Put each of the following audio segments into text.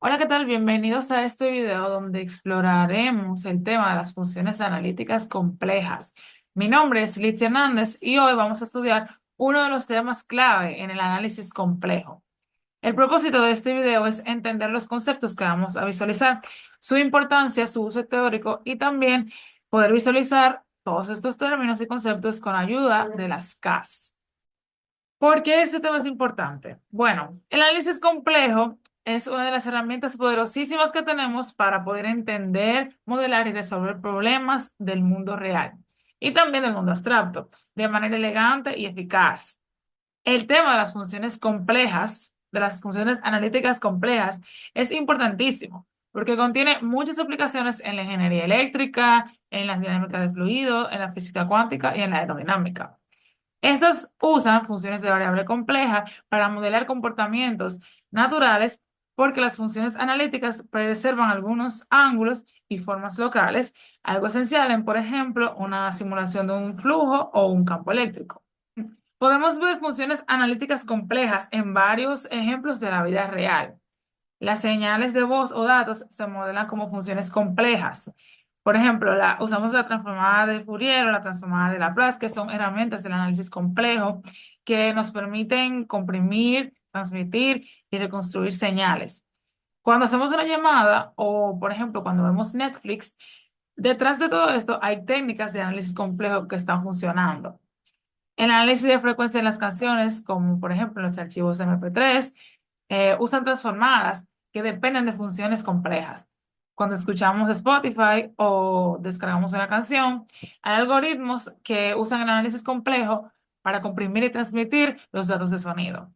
Hola, ¿qué tal? Bienvenidos a este video donde exploraremos el tema de las funciones analíticas complejas. Mi nombre es Liz Hernández y hoy vamos a estudiar uno de los temas clave en el análisis complejo. El propósito de este video es entender los conceptos que vamos a visualizar, su importancia, su uso teórico y también poder visualizar todos estos términos y conceptos con ayuda de las CAS. ¿Por qué este tema es importante? Bueno, el análisis complejo es una de las herramientas poderosísimas que tenemos para poder entender, modelar y resolver problemas del mundo real y también del mundo abstracto de manera elegante y eficaz. El tema de las funciones complejas, de las funciones analíticas complejas, es importantísimo porque contiene muchas aplicaciones en la ingeniería eléctrica, en las dinámicas de fluido, en la física cuántica y en la aerodinámica. Estas usan funciones de variable compleja para modelar comportamientos naturales porque las funciones analíticas preservan algunos ángulos y formas locales, algo esencial en, por ejemplo, una simulación de un flujo o un campo eléctrico. Podemos ver funciones analíticas complejas en varios ejemplos de la vida real. Las señales de voz o datos se modelan como funciones complejas. Por ejemplo, usamos la transformada de Fourier o la transformada de Laplace, que son herramientas del análisis complejo que nos permiten comprimir, transmitir y reconstruir señales. Cuando hacemos una llamada o, por ejemplo, cuando vemos Netflix, detrás de todo esto hay técnicas de análisis complejo que están funcionando. El análisis de frecuencia en las canciones, como por ejemplo los archivos MP3, usan transformadas que dependen de funciones complejas. Cuando escuchamos Spotify o descargamos una canción, hay algoritmos que usan el análisis complejo para comprimir y transmitir los datos de sonido.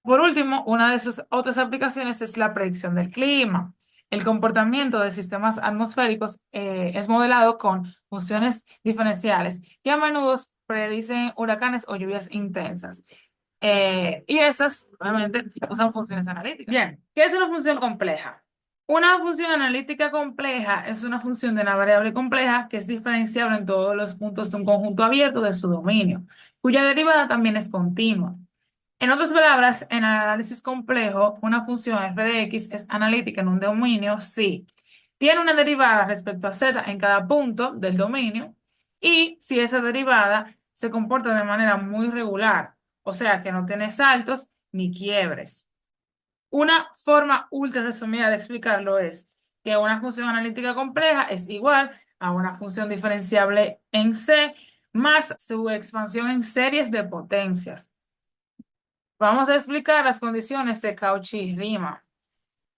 Por último, una de sus otras aplicaciones es la predicción del clima. El comportamiento de sistemas atmosféricos es modelado con funciones diferenciales que a menudo predicen huracanes o lluvias intensas. Y esas, obviamente, usan funciones analíticas. Bien, ¿qué es una función compleja? Una función analítica compleja es una función de una variable compleja que es diferenciable en todos los puntos de un conjunto abierto de su dominio, cuya derivada también es continua. En otras palabras, en el análisis complejo, una función f de x es analítica en un dominio si tiene una derivada respecto a z en cada punto del dominio y si esa derivada se comporta de manera muy regular, o sea que no tiene saltos ni quiebres. Una forma ultra resumida de explicarlo es que una función analítica compleja es igual a una función diferenciable en C más su expansión en series de potencias. Vamos a explicar las condiciones de Cauchy-Riemann.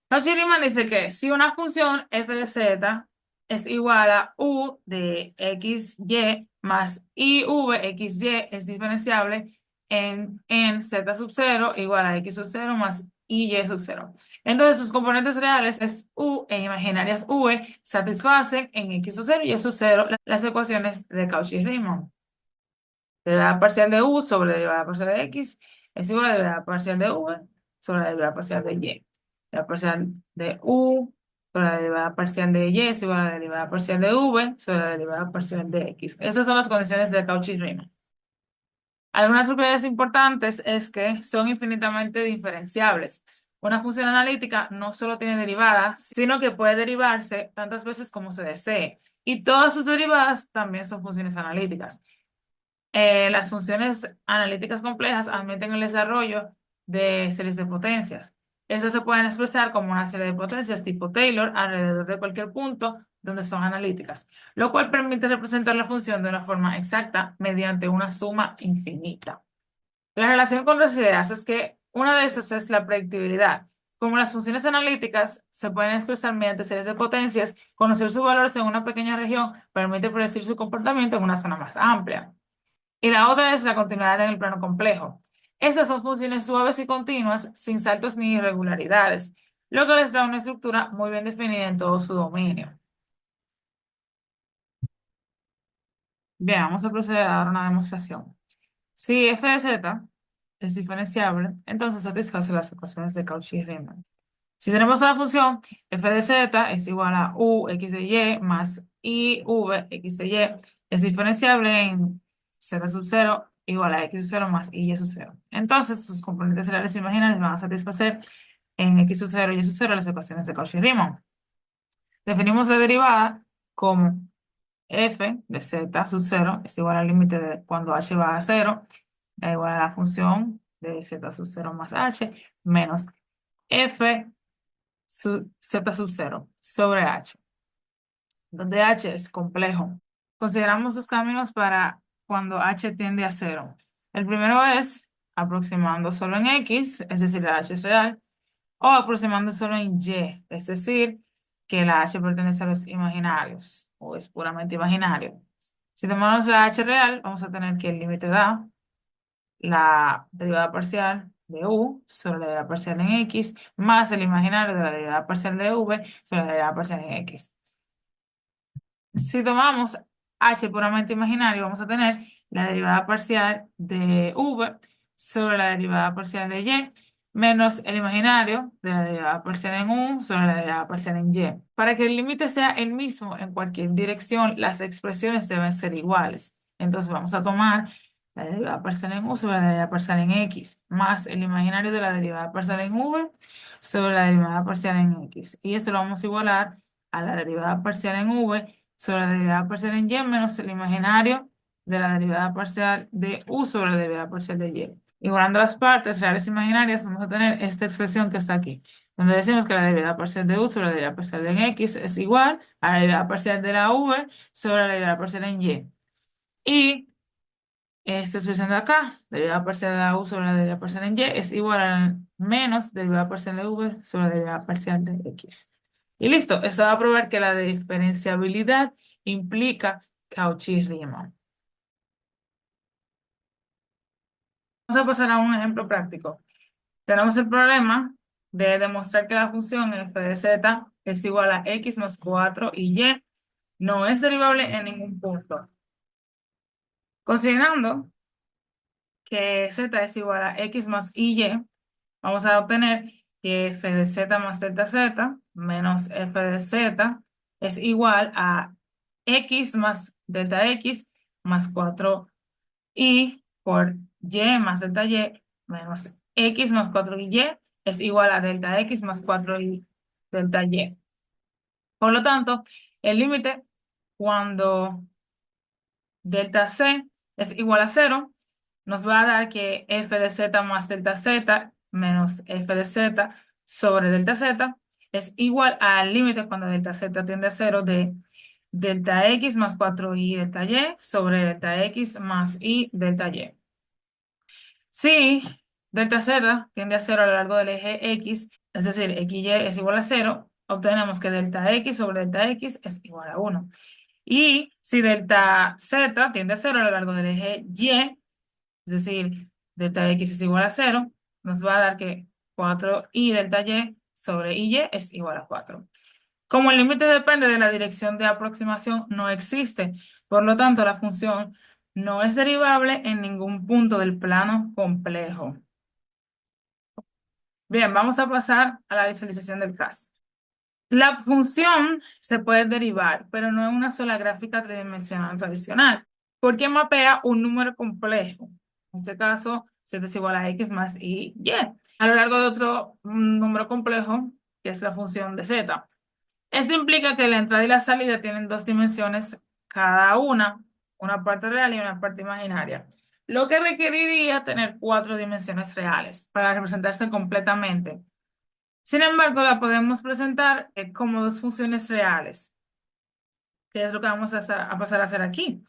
Cauchy-Riemann dice que si una función f de z es igual a u de xy más iv xy es diferenciable en z sub 0 igual a x sub 0 más y sub 0. Entonces sus componentes reales es u e imaginarias v satisfacen en x sub 0 y y sub 0 las ecuaciones de Cauchy-Riemann. Derivada parcial de u sobre la derivada parcial de x es igual a la derivada parcial de v sobre la derivada parcial de y. La parcial de u sobre la derivada parcial de y es igual a la derivada parcial de v sobre la derivada parcial de x. Esas son las condiciones de Cauchy-Riemann. Algunas propiedades importantes es que son infinitamente diferenciables. Una función analítica no solo tiene derivadas, sino que puede derivarse tantas veces como se desee. Y todas sus derivadas también son funciones analíticas. Las funciones analíticas complejas admiten el desarrollo de series de potencias. Estas se pueden expresar como una serie de potencias tipo Taylor alrededor de cualquier punto donde son analíticas, lo cual permite representar la función de una forma exacta mediante una suma infinita. La relación con las ideas es que una de estas es la predictibilidad. Como las funciones analíticas se pueden expresar mediante series de potencias, conocer sus valores en una pequeña región permite predecir su comportamiento en una zona más amplia. Y la otra es la continuidad en el plano complejo. Estas son funciones suaves y continuas, sin saltos ni irregularidades, lo que les da una estructura muy bien definida en todo su dominio. Bien, vamos a proceder a dar una demostración. Si f de z es diferenciable, entonces satisface las ecuaciones de Cauchy-Riemann. Si tenemos una función f de z es igual a u x de y más i v x de y, es diferenciable en z sub 0 igual a x sub 0 más y sub 0. Entonces sus componentes reales e imaginarios van a satisfacer en x sub 0 y y sub 0 las ecuaciones de Cauchy-Riemann. Definimos la derivada como f de z sub 0 es igual al límite de cuando h va a 0, da igual a la función de z sub 0 más h menos f z sub 0 sobre h, donde h es complejo. Consideramos dos caminos para cuando h tiende a 0. El primero es aproximando solo en x, es decir, la h es real, o aproximando solo en y, es decir, que la h pertenece a los imaginarios o es puramente imaginario. Si tomamos la h real, vamos a tener que el límite da la derivada parcial de u sobre la derivada parcial en x más el imaginario de la derivada parcial de v sobre la derivada parcial en x. Si tomamos h puramente imaginario, vamos a tener la derivada parcial de v sobre la derivada parcial de y menos el imaginario de la derivada parcial en u sobre la derivada parcial en y. Para que el límite sea el mismo en cualquier dirección, las expresiones deben ser iguales. Entonces vamos a tomar la derivada parcial en u sobre la derivada parcial en x más el imaginario de la derivada parcial en v sobre la derivada parcial en x. Y eso lo vamos a igualar a la derivada parcial en v sobre la derivada parcial en y menos el imaginario de la derivada parcial de u sobre la derivada parcial de y. Igualando las partes reales e imaginarias, vamos a tener esta expresión que está aquí, donde decimos que la derivada parcial de u sobre la derivada parcial en x es igual a la derivada parcial de la v sobre la derivada parcial en y. Y esta expresión de acá, derivada parcial de la u sobre la derivada parcial en y, es igual a menos derivada parcial de v sobre la derivada parcial de x. Y listo, esto va a probar que la diferenciabilidad implica Cauchy-Riemann. Vamos a pasar a un ejemplo práctico. Tenemos el problema de demostrar que la función f de z es igual a x más 4 y y no es derivable en ningún punto. Considerando que z es igual a x más y, vamos a obtener que f de z más delta z menos f de z es igual a x más delta x más 4y por y más delta y menos x más 4y es igual a delta x más 4y delta y. Por lo tanto, el límite cuando delta c es igual a 0 nos va a dar que f de z más delta z menos f de z sobre delta z es igual al límite cuando delta z tiende a 0 de delta x más 4y delta y sobre delta x más y delta y. Si delta z tiende a 0 a lo largo del eje x, es decir, xy es igual a 0, obtenemos que delta x sobre delta x es igual a 1. Y si delta z tiende a 0 a lo largo del eje y, es decir, delta x es igual a 0, nos va a dar que 4y delta y sobre y es igual a 4. Como el límite depende de la dirección de aproximación, no existe. Por lo tanto, la función no es derivable en ningún punto del plano complejo. Bien, vamos a pasar a la visualización del caso. La función se puede derivar, pero no en una sola gráfica tridimensional tradicional, porque mapea un número complejo. En este caso, z es igual a x más y. A lo largo de otro número complejo, que es la función de z. Esto implica que la entrada y la salida tienen dos dimensiones cada una parte real y una parte imaginaria, lo que requeriría tener cuatro dimensiones reales para representarse completamente. Sin embargo, la podemos presentar como dos funciones reales, que es lo que vamos a pasar a hacer aquí.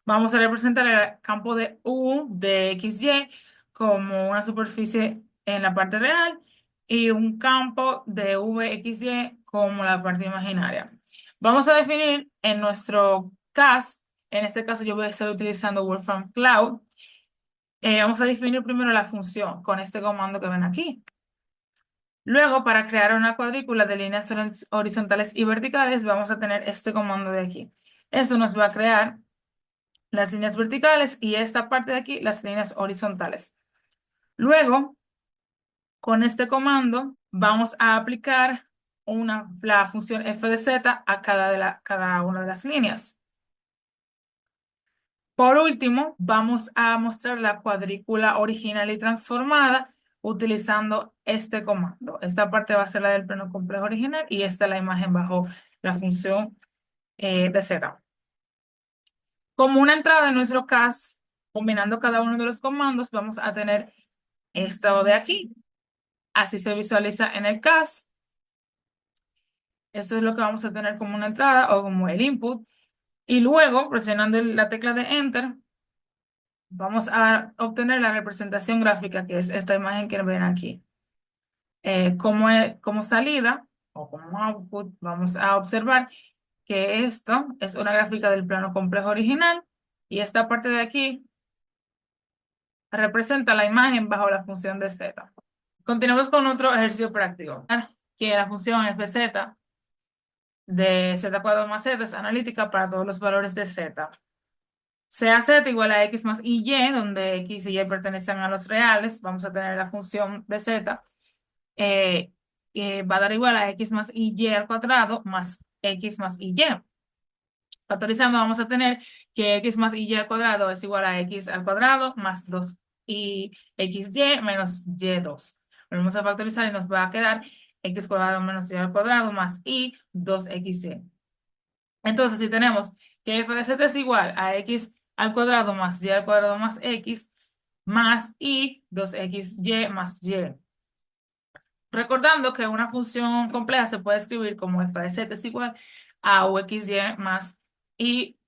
Vamos a representar el campo de U de XY como una superficie en la parte real y un campo de VXY como la parte imaginaria. Vamos a definir en nuestro CAS, en este caso yo voy a estar utilizando Wolfram Cloud, vamos a definir primero la función con este comando que ven aquí. Luego, para crear una cuadrícula de líneas horizontales y verticales, vamos a tener este comando de aquí. Esto nos va a crear las líneas verticales y esta parte de aquí, las líneas horizontales. Luego, con este comando, vamos a aplicar la función f de z a cada una de las líneas. Por último, vamos a mostrar la cuadrícula original y transformada utilizando este comando. Esta parte va a ser la del plano complejo original y esta es la imagen bajo la función de Z. Como una entrada en nuestro CAS, combinando cada uno de los comandos, vamos a tener esto de aquí. Así se visualiza en el CAS. Esto es lo que vamos a tener como una entrada o como el input. Y luego, presionando la tecla de Enter, vamos a obtener la representación gráfica, que es esta imagen que ven aquí. Como salida o como output, vamos a observar que esto es una gráfica del plano complejo original y esta parte de aquí representa la imagen bajo la función de z. Continuamos con otro ejercicio práctico, que la función fz de z cuadrado más z es analítica para todos los valores de z. Sea z igual a x más y, donde x y y pertenecen a los reales, vamos a tener la función de z, que va a dar igual a x más y al cuadrado más x más y. Factorizando vamos a tener que x más y al cuadrado es igual a x al cuadrado más 2 y xy menos y2. Vamos a factorizar y nos va a quedar x cuadrado menos y al cuadrado más y 2xy. Entonces, si tenemos que f de z es igual a x al cuadrado más y al cuadrado más x más y 2xy más y. Recordando que una función compleja se puede escribir como f de z es igual a uxy más y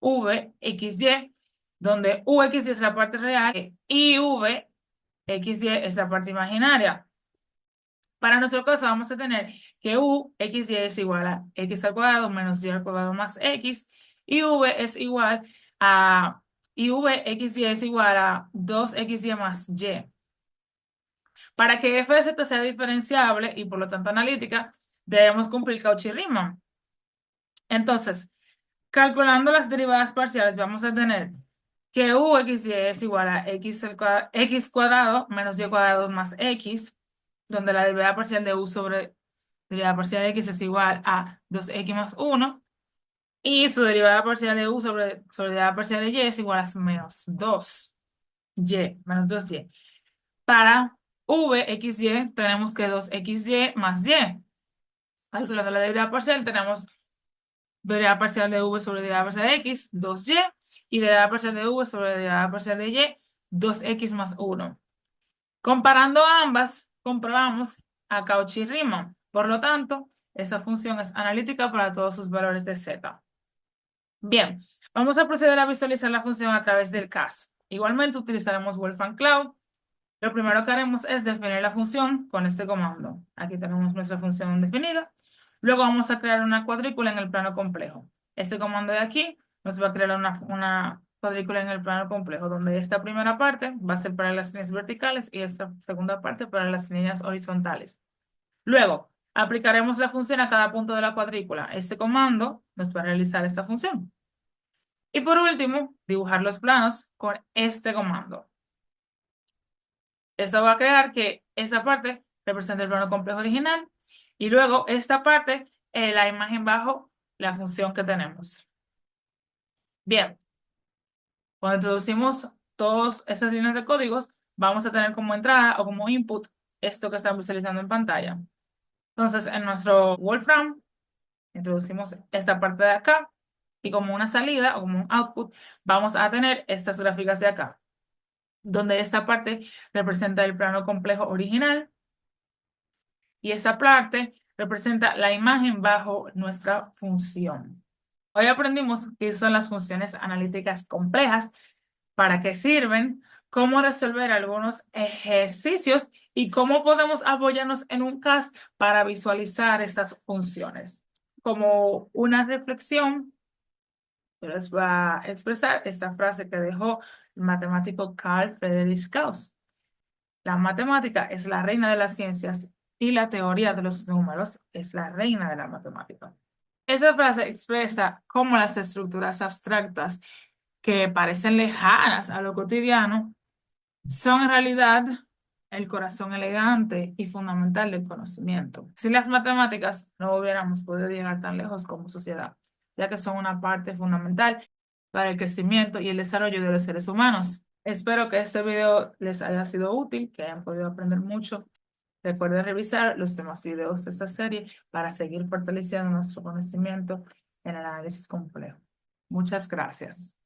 vxy, donde uxy es la parte real y vxy es la parte imaginaria. Para nuestro caso vamos a tener que uxy es igual a x al cuadrado menos y al cuadrado más x y v es igual a y vxy es igual a 2xy más y. Para que f de z sea diferenciable y por lo tanto analítica, debemos cumplir Cauchy-Riemann. Entonces, calculando las derivadas parciales, vamos a tener que uxy es igual a x cuadrado menos y cuadrado más x, donde la derivada parcial de u sobre derivada parcial de x es igual a 2x más 1, y su derivada parcial de u sobre derivada parcial de y es igual a menos 2y, menos 2y. Para vxy tenemos que 2xy más y. Calculando la derivada parcial tenemos derivada parcial de v sobre derivada parcial de x, 2y, y derivada parcial de v sobre derivada parcial de y, 2x más 1. Comparando ambas, comprobamos a Cauchy-Riemann. Por lo tanto, esta función es analítica para todos sus valores de z. Bien, vamos a proceder a visualizar la función a través del CAS. Igualmente utilizaremos Wolfram Cloud. Lo primero que haremos es definir la función con este comando. Aquí tenemos nuestra función definida. Luego vamos a crear una cuadrícula en el plano complejo. Este comando de aquí nos va a crear una cuadrícula en el plano complejo, donde esta primera parte va a ser para las líneas verticales y esta segunda parte para las líneas horizontales. Luego, aplicaremos la función a cada punto de la cuadrícula. Este comando nos va a realizar esta función. Y por último, dibujar los planos con este comando. Esto va a crear que esa parte represente el plano complejo original y luego esta parte, la imagen bajo la función que tenemos. Bien, cuando introducimos todas esas líneas de códigos, vamos a tener como entrada o como input esto que estamos visualizando en pantalla. Entonces, en nuestro Wolfram, introducimos esta parte de acá y como una salida o como un output, vamos a tener estas gráficas de acá, donde esta parte representa el plano complejo original y esa parte representa la imagen bajo nuestra función. Hoy aprendimos qué son las funciones analíticas complejas, para qué sirven, cómo resolver algunos ejercicios y cómo podemos apoyarnos en un CAS para visualizar estas funciones. Como una reflexión, yo les voy a expresar esta frase que dejó el matemático Carl Friedrich Gauss. La matemática es la reina de las ciencias y la teoría de los números es la reina de la matemática. Esa frase expresa cómo las estructuras abstractas que parecen lejanas a lo cotidiano son en realidad el corazón elegante y fundamental del conocimiento. Sin las matemáticas no hubiéramos podido llegar tan lejos como sociedad, ya que son una parte fundamental para el crecimiento y el desarrollo de los seres humanos. Espero que este video les haya sido útil, que hayan podido aprender mucho. Recuerden revisar los demás videos de esta serie para seguir fortaleciendo nuestro conocimiento en el análisis complejo. Muchas gracias.